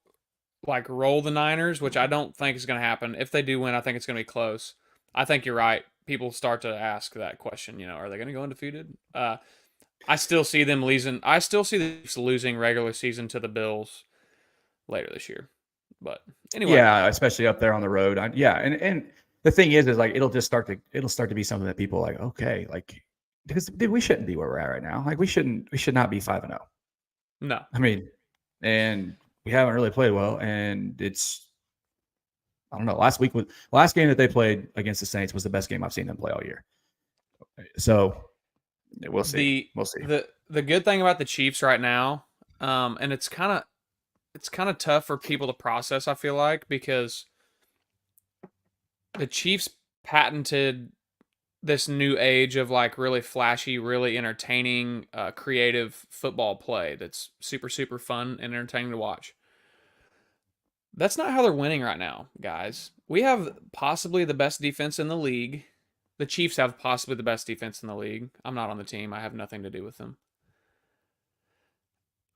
[SPEAKER 2] like roll the Niners, which I don't think is going to happen, if they do win, I think it's going to be close. I think you're right. People start to ask that question. Are they going to go undefeated? I still see them losing. I still see the Chiefs losing regular season to the Bills later this year. But anyway,
[SPEAKER 1] yeah, especially up there on the road. And the thing is like it'll start to be something that people are like, okay, like, because dude, we shouldn't be where we're at right now. Like, we should not be 5-0.
[SPEAKER 2] No,
[SPEAKER 1] I mean, and we haven't really played well, and I don't know. Last game that they played against the Saints was the best game I've seen them play all year. So we'll see. We'll see.
[SPEAKER 2] The good thing about the Chiefs right now, and it's kind of tough for people to process, I feel like, because the Chiefs patented this new age of like really flashy, really entertaining, creative football play that's super, super fun and entertaining to watch. That's not how they're winning right now, guys. We have possibly the best defense in the league. The Chiefs have possibly the best defense in the league. I'm not on the team. I have nothing to do with them.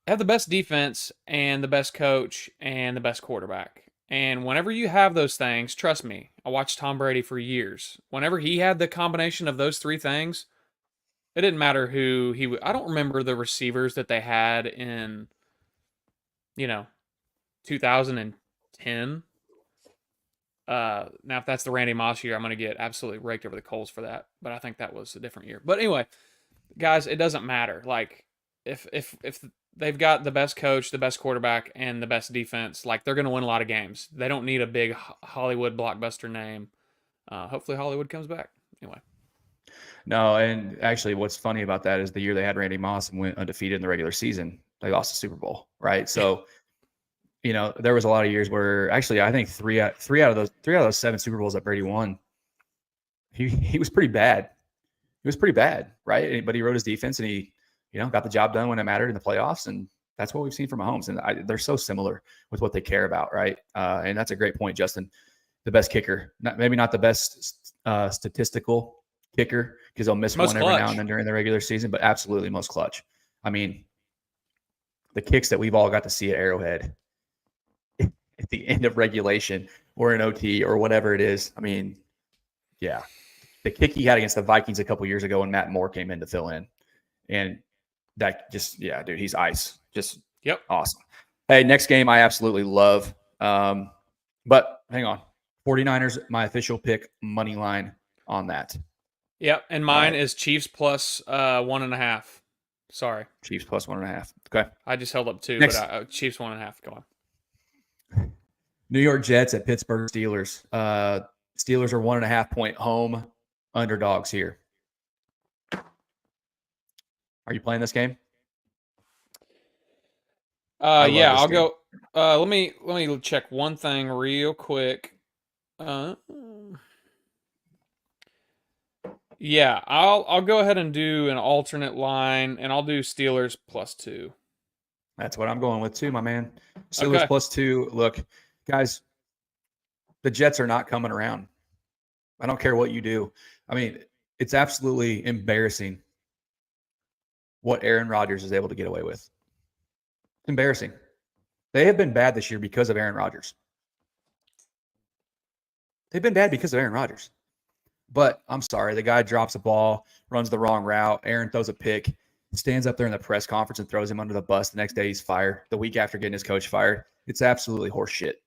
[SPEAKER 2] Have the best defense and the best coach and the best quarterback. And whenever you have those things, trust me, I watched Tom Brady for years. Whenever he had the combination of those three things, it didn't matter who he. I don't remember the receivers that they had in, 2010. Now if that's the Randy Moss year, I'm gonna get absolutely raked over the coals for that. But I think that was a different year. But anyway, guys, it doesn't matter. Like if they've got the best coach, the best quarterback, and the best defense, like they're gonna win a lot of games. They don't need a big Hollywood blockbuster name. Hopefully Hollywood comes back. Anyway.
[SPEAKER 1] No, and actually, what's funny about that is the year they had Randy Moss and went undefeated in the regular season, they lost the Super Bowl, right? So, there was a lot of years where actually I think three out of those 7 Super Bowls that Brady won, he was pretty bad. He was pretty bad, right? But he wrote his defense and he, got the job done when it mattered in the playoffs, and that's what we've seen from Mahomes. And they're so similar with what they care about, right? And that's a great point, Justin. The best kicker, maybe not the best statistical kicker because they'll miss one every now and then during the regular season, but absolutely most clutch. I mean, the kicks that we've all got to see at Arrowhead at the end of regulation or an OT or whatever it is. I mean, yeah, the kick he had against the Vikings a couple years ago when Matt Moore came in to fill in, and that just, dude, he's ice. Just awesome. Hey, next game I absolutely love. But hang on, 49ers, my official pick, money line on that.
[SPEAKER 2] Yep, and mine is Chiefs plus 1.5. Sorry,
[SPEAKER 1] Chiefs plus 1.5. Okay,
[SPEAKER 2] I just held up 2, but Chiefs 1.5. Go on.
[SPEAKER 1] New York Jets at Pittsburgh Steelers. Steelers are 1.5 point home underdogs here. Are you playing this game?
[SPEAKER 2] Yeah, I'll go. Let me check one thing real quick. Yeah, I'll go ahead and do an alternate line, and I'll do Steelers plus 2.
[SPEAKER 1] That's what I'm going with too, my man. Steelers plus 2. Look, guys, the Jets are not coming around. I don't care what you do. I mean, it's absolutely embarrassing what Aaron Rodgers is able to get away with. It's embarrassing. They have been bad this year because of Aaron Rodgers. They've been bad because of Aaron Rodgers. But I'm sorry, the guy drops a ball, runs the wrong route. Aaron throws a pick, stands up there in the press conference and throws him under the bus. The next day he's fired. The week after getting his coach fired. It's absolutely horse shit.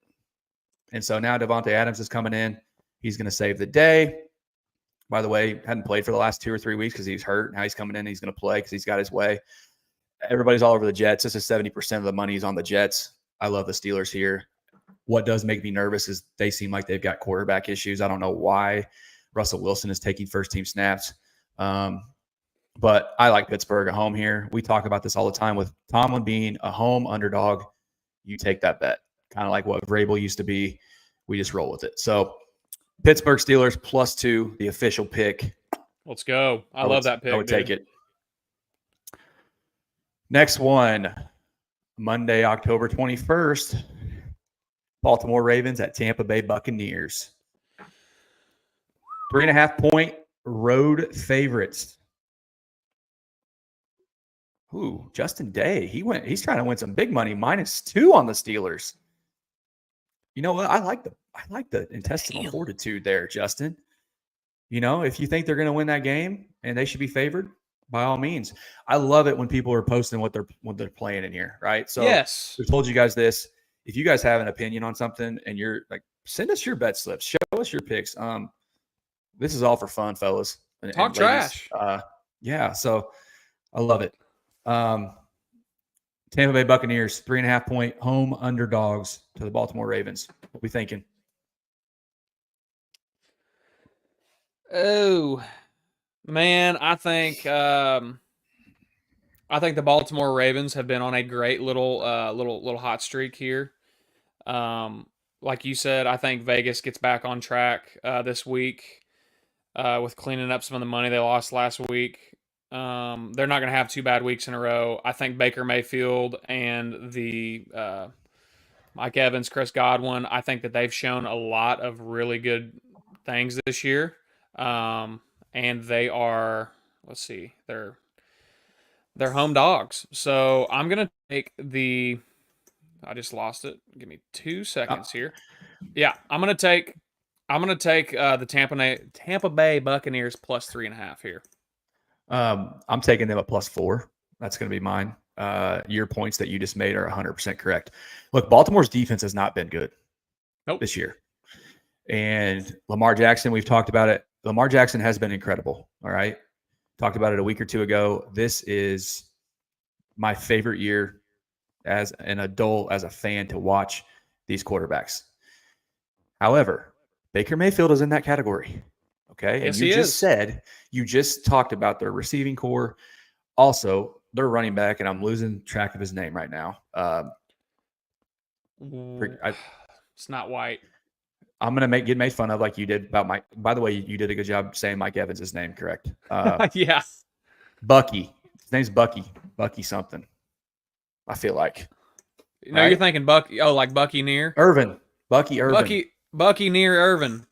[SPEAKER 1] And so now Davante Adams is coming in. He's going to save the day. By the way, hadn't played for the last 2 or 3 weeks because he's hurt. Now he's coming in. He's going to play because he's got his way. Everybody's all over the Jets. This is 70% of the money is on the Jets. I love the Steelers here. What does make me nervous is they seem like they've got quarterback issues. I don't know why Russell Wilson is taking first-team snaps. But I like Pittsburgh at home here. We talk about this all the time with Tomlin being a home underdog. You take that bet. Kind of like what Vrabel used to be. We just roll with it. So Pittsburgh Steelers plus 2, the official pick.
[SPEAKER 2] Let's go. I love that pick.
[SPEAKER 1] I would take it. Next one, Monday, October 21st, Baltimore Ravens at Tampa Bay Buccaneers. 3.5 point road favorites. Ooh, Justin Day. He's trying to win some big money. -2 on the Steelers. You know what? I like the intestinal fortitude there, Justin. If you think they're going to win that game and they should be favored, by all means. I love it when people are posting what they're playing in here, right? So
[SPEAKER 2] yes,
[SPEAKER 1] we've told you guys this. If you guys have an opinion on something and you're like, send us your bet slips, show us your picks. This is all for fun, fellas.
[SPEAKER 2] Talk trash.
[SPEAKER 1] Yeah, so I love it. Tampa Bay Buccaneers, 3.5 point home underdogs to the Baltimore Ravens. What we thinking?
[SPEAKER 2] Oh, man, I think the Baltimore Ravens have been on a great little hot streak here. Like you said, I think Vegas gets back on track this week. with cleaning up some of the money they lost last week. They're not going to have 2 bad weeks in a row. I think Baker Mayfield and the Mike Evans, Chris Godwin, I think that they've shown a lot of really good things this year. And they are, let's see, they're home dogs. So I'm going to take the, I just lost it. Give me 2 seconds here. Yeah, I'm going to take the Tampa Bay Buccaneers plus 3.5 here.
[SPEAKER 1] I'm taking them at +4. That's going to be mine. Your points that you just made are 100% correct. Look, Baltimore's defense has not been good this year. And Lamar Jackson, we've talked about it. Lamar Jackson has been incredible. All right. Talked about it a week or two ago. This is my favorite year as an adult, as a fan, to watch these quarterbacks. However, Baker Mayfield is in that category. Okay.
[SPEAKER 2] Yes,
[SPEAKER 1] and you just talked about their receiving core. Also, their running back, and I'm losing track of his name right now.
[SPEAKER 2] It's not White.
[SPEAKER 1] I'm gonna get made fun of like you did about Mike. By the way, you did a good job saying Mike Evans' name correct.
[SPEAKER 2] Yeah.
[SPEAKER 1] Bucky. His name's Bucky. Bucky something. I feel like.
[SPEAKER 2] No, right? You're thinking Bucky. Oh, like Bucky Near
[SPEAKER 1] Irvin. Bucky Irvin.
[SPEAKER 2] Bucky Near Irvin.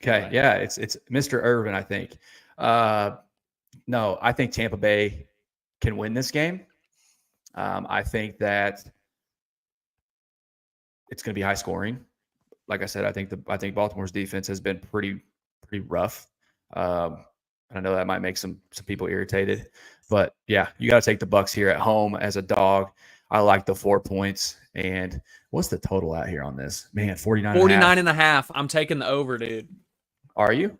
[SPEAKER 1] Okay, right. Yeah, it's Mr. Irvin, I think. No, I think Tampa Bay can win this game. I think that it's going to be high scoring. Like I said, I think Baltimore's defense has been pretty rough. I know that might make some people irritated, but yeah, you got to take the Bucs here at home as a dog. I like the 4 points. And what's the total out here on this? Man,
[SPEAKER 2] 49.5. I'm taking the over, dude.
[SPEAKER 1] Are you?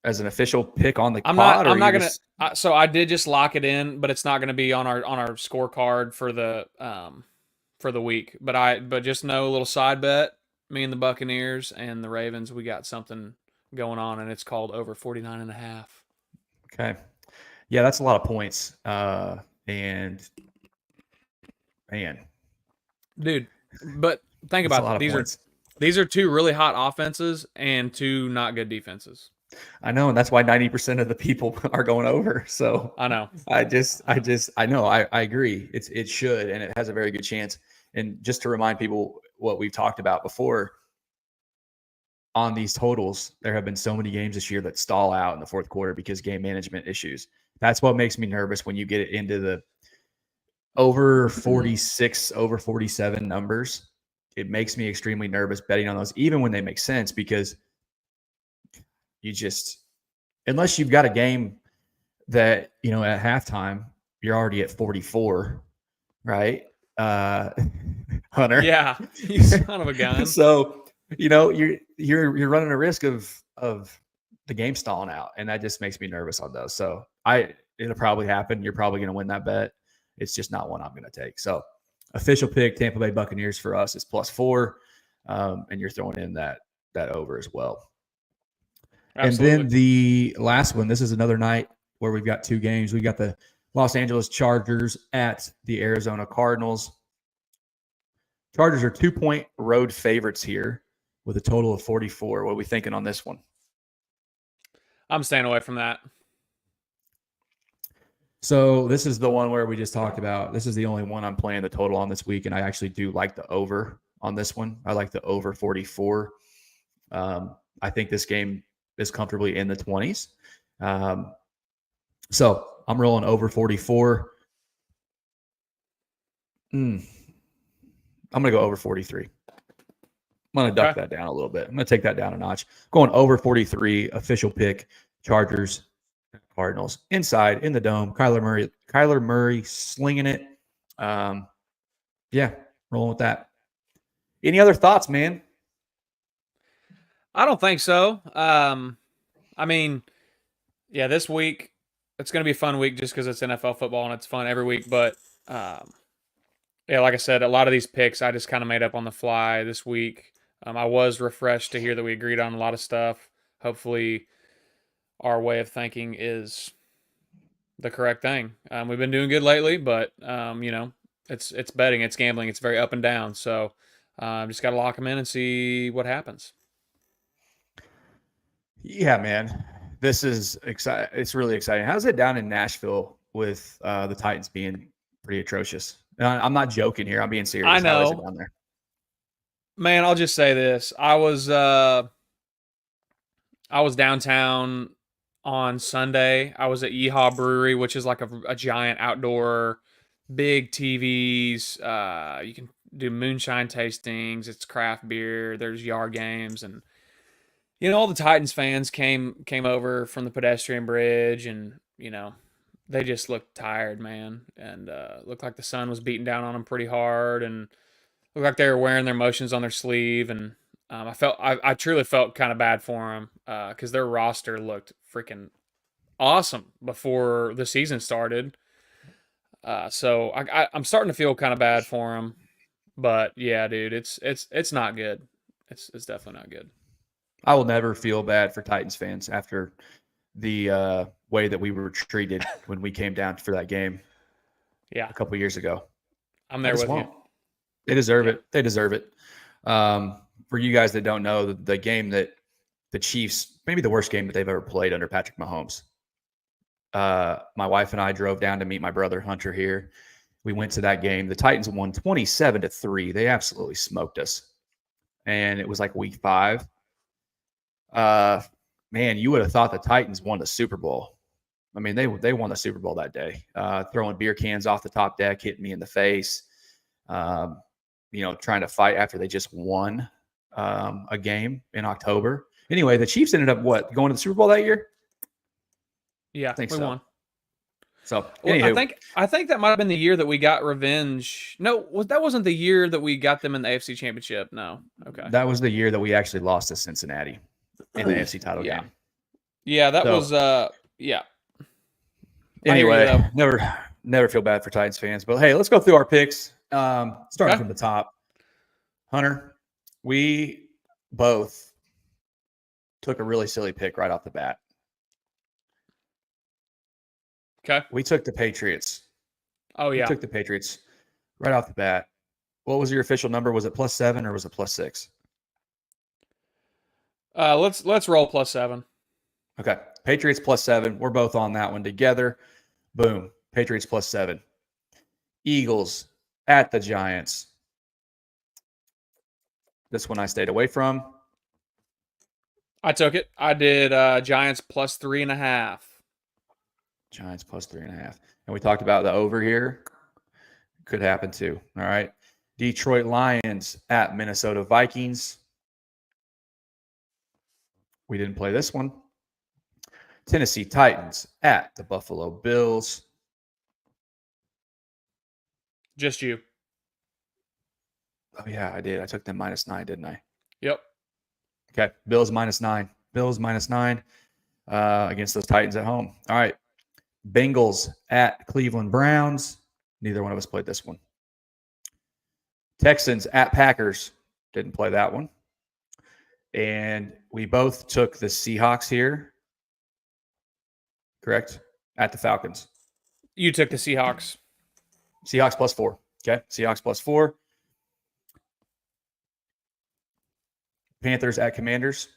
[SPEAKER 1] As an official pick on the pod?
[SPEAKER 2] I'm not going to. So I did just lock it in, but it's not going to be on our scorecard for the week. But just know, a little side bet. Me and the Buccaneers and the Ravens, we got something going on, and it's called over 49.5.
[SPEAKER 1] Okay. Yeah, that's a lot of points. And man,
[SPEAKER 2] dude, but think about it. These are 2 really hot offenses and 2 not good defenses.
[SPEAKER 1] I know, and that's why 90% of the people are going over. So
[SPEAKER 2] I know.
[SPEAKER 1] I know. I agree. It should, and it has a very good chance. And just to remind people what we've talked about before on these totals, there have been so many games this year that stall out in the fourth quarter because game management issues. That's what makes me nervous when you get into the over 46, over 47 numbers. It makes me extremely nervous betting on those, even when they make sense, because you just, unless you've got a game that, at halftime, you're already at 44, right? Hunter.
[SPEAKER 2] Yeah, you son of a gun.
[SPEAKER 1] So, you're running a risk of the game stalling out, and that just makes me nervous on those. So it'll probably happen. You're probably going to win that bet. It's just not one I'm going to take. So official pick, Tampa Bay Buccaneers for us is +4. And you're throwing in that over as well. Absolutely. And then the last one, this is another night where we've got 2 games. We've got the Los Angeles Chargers at the Arizona Cardinals. Chargers are 2-point road favorites here with a total of 44. What are we thinking on this one?
[SPEAKER 2] I'm staying away from that.
[SPEAKER 1] So this is the one where we just talked about. This is the only one I'm playing the total on this week, and I actually do like the over on this one. I like the over 44. I think this game is comfortably in the 20s. So I'm rolling over 44. I'm going to go over 43. I'm going to duck that down a little bit. I'm going to take that down a notch. Going over 43, official pick, Chargers, Cardinals. Inside, in the dome, Kyler Murray slinging it. Yeah, rolling with that. Any other thoughts, man?
[SPEAKER 2] I don't think so. I mean, yeah, this week, it's going to be a fun week just because it's NFL football and it's fun every week. But, yeah, like I said, a lot of these picks I just kind of made up on the fly this week. I was refreshed to hear that we agreed on a lot of stuff. Hopefully our way of thinking is the correct thing. We've been doing good lately, but, it's betting, it's gambling, it's very up and down. So just got to lock them in and see what happens.
[SPEAKER 1] Yeah, man. this is exciting. It's really exciting. How's it down in Nashville with the Titans being pretty atrocious? I'm not joking here. I'm being serious.
[SPEAKER 2] I know.
[SPEAKER 1] How is it down there?
[SPEAKER 2] Man, I'll just say this. I was downtown on Sunday. I was at Yeehaw Brewery, which is like a giant outdoor, big TVs. You can do moonshine tastings. It's craft beer. There's yard games, and all the Titans fans came over from the pedestrian bridge, and they just looked tired, man, and looked like the sun was beating down on them pretty hard, and looked like they were wearing their emotions on their sleeve, and I truly felt kind of bad for them because their roster looked freaking awesome before the season started. So I'm starting to feel kind of bad for them, but yeah, dude, it's not good. It's definitely not good.
[SPEAKER 1] I will never feel bad for Titans fans after the way that we were treated when we came down for that game.
[SPEAKER 2] Yeah,
[SPEAKER 1] a couple years ago.
[SPEAKER 2] I'm there with you.
[SPEAKER 1] They deserve it. They deserve it. For you guys that don't know, the game that the Chiefs, maybe the worst game that they've ever played under Patrick Mahomes. My wife and I drove down to meet my brother Hunter here. We went to that game. The Titans won 27-3. They absolutely smoked us. And it was like week 5. Man, you would have thought the Titans won the Super Bowl. I mean, they won the Super Bowl that day. Throwing beer cans off the top deck, hitting me in the face. Trying to fight after they just won a game in October. Anyway, the Chiefs ended up going to the Super Bowl that year?
[SPEAKER 2] Yeah, I think we won.
[SPEAKER 1] So
[SPEAKER 2] I think that might have been the year that we got revenge. No, that wasn't the year that we got them in the AFC Championship. No, okay.
[SPEAKER 1] That was the year that we actually lost to Cincinnati in the AFC title game.
[SPEAKER 2] Yeah, that was yeah.
[SPEAKER 1] Anyway, never feel bad for Titans fans, but hey, let's go through our picks. Starting from the top. Hunter, we both took a really silly pick right off the bat.
[SPEAKER 2] Okay.
[SPEAKER 1] We took the Patriots.
[SPEAKER 2] Oh, yeah.
[SPEAKER 1] We took the Patriots right off the bat. What was your official number? Was it +7 or was it +6?
[SPEAKER 2] Let's roll +7.
[SPEAKER 1] Okay. Patriots +7. We're both on that one together. Boom. Patriots +7. Eagles at the Giants. This one I stayed away from.
[SPEAKER 2] I took it. I did Giants +3.5.
[SPEAKER 1] Giants +3.5. And we talked about the over here. Could happen too. All right. Detroit Lions at Minnesota Vikings. We didn't play this one. Tennessee Titans at the Buffalo Bills.
[SPEAKER 2] Just you.
[SPEAKER 1] Oh, yeah, I did. I took them -9, didn't I?
[SPEAKER 2] Yep.
[SPEAKER 1] Okay. Bills -9. Bills -9 against those Titans at home. All right. Bengals at Cleveland Browns. Neither one of us played this one. Texans at Packers. Didn't play that one. And we both took the Seahawks here. Correct? At the Falcons.
[SPEAKER 2] You took the Seahawks.
[SPEAKER 1] Seahawks +4. Okay. Seahawks +4. Panthers at Commanders.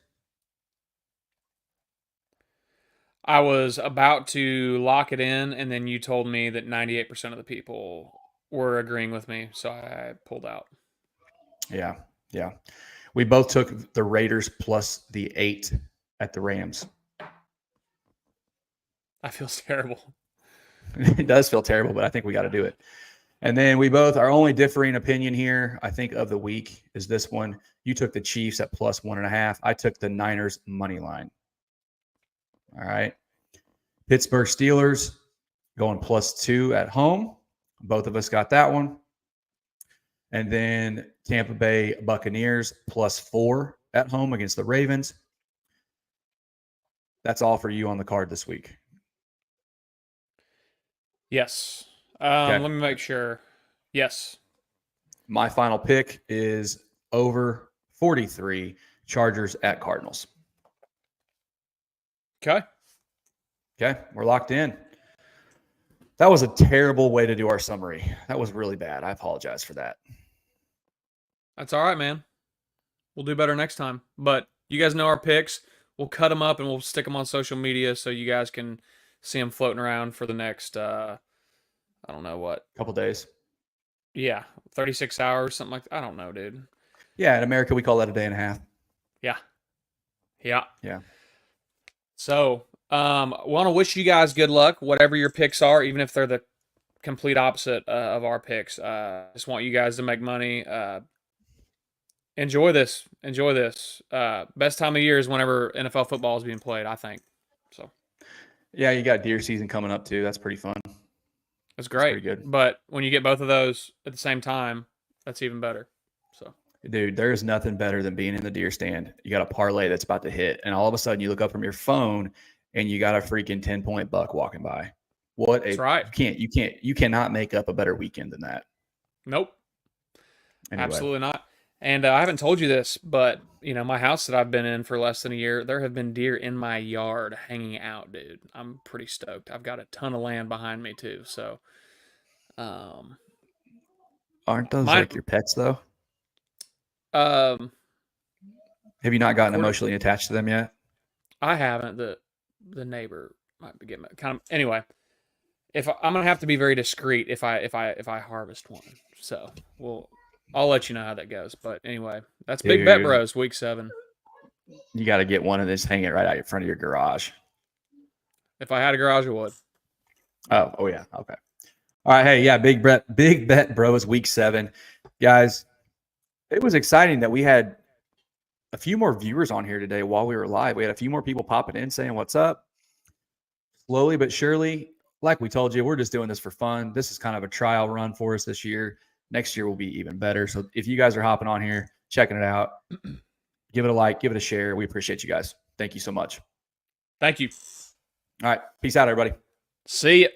[SPEAKER 2] I was about to lock it in, and then you told me that 98% of the people were agreeing with me, so I pulled out.
[SPEAKER 1] Yeah. We both took the Raiders +8 at the Rams.
[SPEAKER 2] That feels terrible.
[SPEAKER 1] It does feel terrible, but I think we got to do it. And then our only differing opinion here, I think, of the week is this one. You took the Chiefs at +1.5. I took the Niners money line. All right. Pittsburgh Steelers going +2 at home. Both of us got that one. And then Tampa Bay Buccaneers +4 at home against the Ravens. That's all for you on the card this week.
[SPEAKER 2] Yes.
[SPEAKER 1] Okay.
[SPEAKER 2] Let me make sure. Yes.
[SPEAKER 1] My final pick is over 43, Chargers at Cardinals.
[SPEAKER 2] Okay,
[SPEAKER 1] we're locked in. That was a terrible way to do our summary. That was really bad. I apologize for that.
[SPEAKER 2] That's all right, man. We'll do better next time. But you guys know our picks. we'll cut them up and we'll stick them on social media so you guys can see them floating around for the next I don't know what.
[SPEAKER 1] Couple days.
[SPEAKER 2] Yeah, 36 hours, something like that. I don't know, dude.
[SPEAKER 1] Yeah, in America we call that a day and a half.
[SPEAKER 2] Yeah. Yeah.
[SPEAKER 1] Yeah.
[SPEAKER 2] So, want to wish you guys good luck, whatever your picks are, even if they're the complete opposite of our picks. Just want you guys to make money. Enjoy this. Enjoy this. Best time of year is whenever NFL football is being played, I think. So,
[SPEAKER 1] yeah, you got deer season coming up too. That's pretty fun.
[SPEAKER 2] It's great.
[SPEAKER 1] That's pretty good.
[SPEAKER 2] But when you get both of those at the same time, that's even better. So,
[SPEAKER 1] dude, there's nothing better than being in the deer stand. You got a parlay that's about to hit, and all of a sudden you look up from your phone and you got a freaking 10-point buck walking by.
[SPEAKER 2] That's right.
[SPEAKER 1] You cannot make up a better weekend than that.
[SPEAKER 2] Nope.
[SPEAKER 1] Anyway.
[SPEAKER 2] Absolutely not. And I haven't told you this, but my house that I've been in for less than a year, there have been deer in my yard hanging out, dude. I'm pretty stoked. I've got a ton of land behind me too. So,
[SPEAKER 1] aren't those like your pets though?
[SPEAKER 2] Have
[SPEAKER 1] you not gotten emotionally attached to them yet?
[SPEAKER 2] I haven't. The neighbor might be getting kind of. Anyway, I'm gonna have to be very discreet if I harvest one. So I'll let you know how that goes. But anyway, that's Big Bet Bros week 7.
[SPEAKER 1] You got to get one and just hang it right out in front of your garage.
[SPEAKER 2] If I had a garage, I would.
[SPEAKER 1] Oh yeah. Okay. All right. Hey, yeah. Big Bet Bros week 7, guys. It was exciting that we had a few more viewers on here today while we were live. We had a few more people popping in saying what's up. Slowly but surely, like we told you, we're just doing this for fun. This is kind of a trial run for us this year. Next year will be even better. So if you guys are hopping on here, checking it out, give it a like, give it a share. We appreciate you guys. Thank you so much.
[SPEAKER 2] Thank you.
[SPEAKER 1] All right. Peace out, everybody.
[SPEAKER 2] See ya.